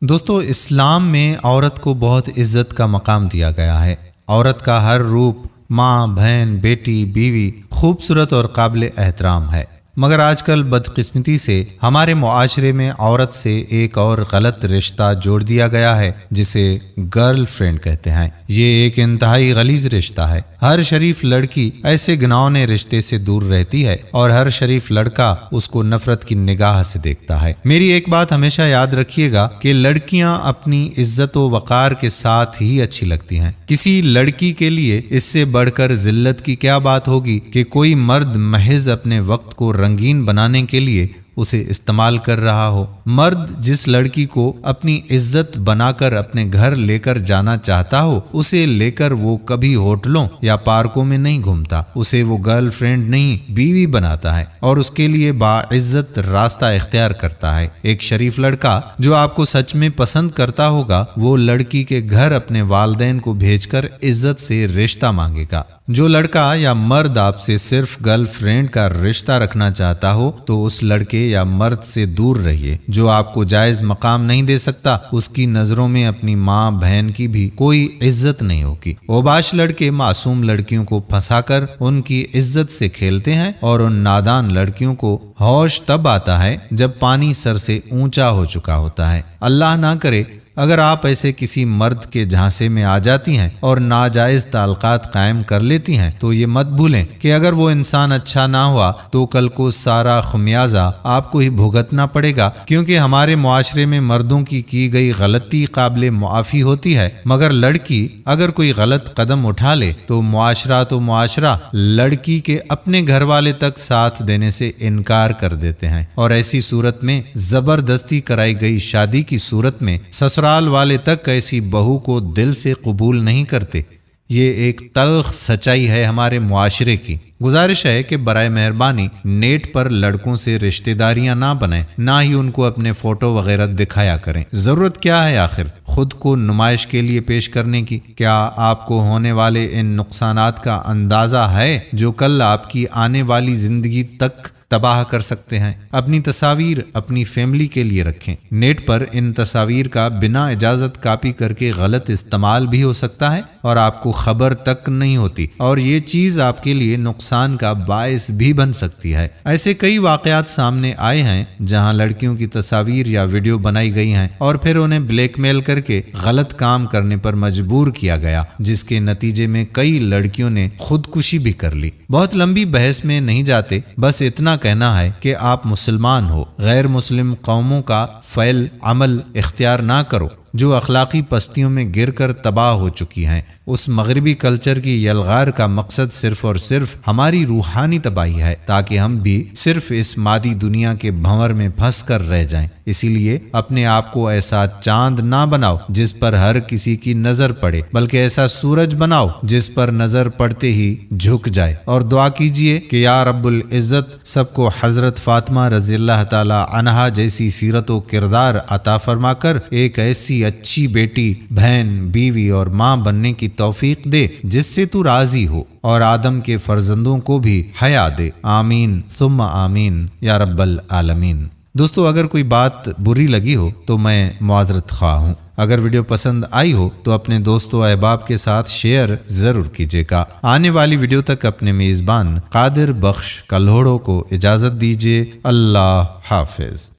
دوستو اسلام میں عورت کو بہت عزت کا مقام دیا گیا ہے۔ عورت کا ہر روپ ماں، بہن، بیٹی، بیوی خوبصورت اور قابل احترام ہے، مگر آج کل بدقسمتی سے ہمارے معاشرے میں عورت سے ایک اور غلط رشتہ جوڑ دیا گیا ہے جسے گرل فرینڈ کہتے ہیں۔ یہ ایک انتہائی غلیظ رشتہ ہے۔ ہر شریف لڑکی ایسے گھناؤنے رشتے سے دور رہتی ہے اور ہر شریف لڑکا اس کو نفرت کی نگاہ سے دیکھتا ہے۔ میری ایک بات ہمیشہ یاد رکھیے گا کہ لڑکیاں اپنی عزت و وقار کے ساتھ ہی اچھی لگتی ہیں۔ کسی لڑکی کے لیے اس سے بڑھ کر ذلت کی کیا بات ہوگی کہ کوئی مرد محض اپنے وقت کو رنگین بنانے کے لیے اسے استعمال کر رہا ہو۔ مرد جس لڑکی کو اپنی عزت بنا کر اپنے گھر لے کر جانا چاہتا ہو، اسے لے کر وہ کبھی ہوٹلوں یا پارکوں میں نہیں گھومتا، اسے وہ گرل فرینڈ نہیں بیوی بناتا ہے اور اس کے لیے باعزت راستہ اختیار کرتا ہے۔ ایک شریف لڑکا جو آپ کو سچ میں پسند کرتا ہوگا، وہ لڑکی کے گھر اپنے والدین کو بھیج کر عزت سے رشتہ مانگے گا۔ جو لڑکا یا مرد آپ سے صرف گرل فرینڈ کا رشتہ رکھنا چاہتا ہو تو اس لڑکے یا مرد سے دور رہیے۔ جو آپ کو جائز مقام نہیں دے سکتا، اس کی نظروں میں اپنی ماں بہن کی بھی کوئی عزت نہیں ہوگی۔ اوباش لڑکے معصوم لڑکیوں کو پھنسا کر ان کی عزت سے کھیلتے ہیں اور ان نادان لڑکیوں کو ہوش تب آتا ہے جب پانی سر سے اونچا ہو چکا ہوتا ہے۔ اللہ نہ کرے اگر آپ ایسے کسی مرد کے جھانسے میں آ جاتی ہیں اور ناجائز تعلقات قائم کر لیتی ہیں تو یہ مت بھولیں کہ اگر وہ انسان اچھا نہ ہوا تو کل کو سارا خمیازہ آپ کو ہی بھگتنا پڑے گا، کیونکہ ہمارے معاشرے میں مردوں کی گئی غلطی قابل معافی ہوتی ہے، مگر لڑکی اگر کوئی غلط قدم اٹھا لے تو معاشرہ لڑکی کے اپنے گھر والے تک ساتھ دینے سے انکار کر دیتے ہیں، اور ایسی صورت میں زبردستی کرائی گئی شادی کی صورت میں سسرال والے تک ایسی بہو کو دل سے قبول نہیں کرتے۔ یہ ایک تلخ سچائی ہے ہمارے معاشرے کی۔ گزارش ہے کہ برائے مہربانی نیٹ پر لڑکوں سے رشتہ داریاں نہ بنائیں، نہ ہی ان کو اپنے فوٹو وغیرہ دکھایا کریں۔ ضرورت کیا ہے آخر خود کو نمائش کے لیے پیش کرنے کی؟ کیا آپ کو ہونے والے ان نقصانات کا اندازہ ہے جو کل آپ کی آنے والی زندگی تک تباہ کر سکتے ہیں؟ اپنی تصاویر اپنی فیملی کے لیے رکھیں۔ نیٹ پر ان تصاویر کا بنا اجازت کاپی کر کے غلط استعمال بھی ہو سکتا ہے اور آپ کو خبر تک نہیں ہوتی، اور یہ چیز آپ کے لیے نقصان کا باعث بھی بن سکتی ہے۔ ایسے کئی واقعات سامنے آئے ہیں جہاں لڑکیوں کی تصاویر یا ویڈیو بنائی گئی ہیں اور پھر انہیں بلیک میل کر کے غلط کام کرنے پر مجبور کیا گیا، جس کے نتیجے میں کئی لڑکیوں نے خودکشی بھی کر لی۔ بہت لمبی بحث میں نہیں جاتے، بس اتنا کہنا ہے کہ آپ مسلمان ہو، غیر مسلم قوموں کا فعل عمل اختیار نہ کرو جو اخلاقی پستیوں میں گر کر تباہ ہو چکی ہیں۔ اس مغربی کلچر کی یلغار کا مقصد صرف اور صرف ہماری روحانی تباہی ہے، تاکہ ہم بھی صرف اس مادی دنیا کے بھنور میں پھنس کر رہ جائیں۔ اسی لیے اپنے آپ کو ایسا چاند نہ بناؤ جس پر ہر کسی کی نظر پڑے، بلکہ ایسا سورج بناؤ جس پر نظر پڑتے ہی جھک جائے، اور دعا کیجئے کہ یا رب العزت سب کو حضرت فاطمہ رضی اللہ تعالی عنہا جیسی سیرت و کردار عطا فرما کر ایک ایسی اچھی بیٹی، بہن، بیوی اور ماں بننے کی توفیق دے جس سے تو راضی ہو، اور آدم کے فرزندوں کو بھی حیا دے۔ آمین ثم آمین یا رب العالمین۔ دوستو اگر کوئی بات بری لگی ہو تو میں معذرت خواہ ہوں۔ اگر ویڈیو پسند آئی ہو تو اپنے دوستوں و احباب کے ساتھ شیئر ضرور کیجیے گا۔ آنے والی ویڈیو تک اپنے میزبان قادر بخش کلہوڑوں کو اجازت دیجیے۔ اللہ حافظ۔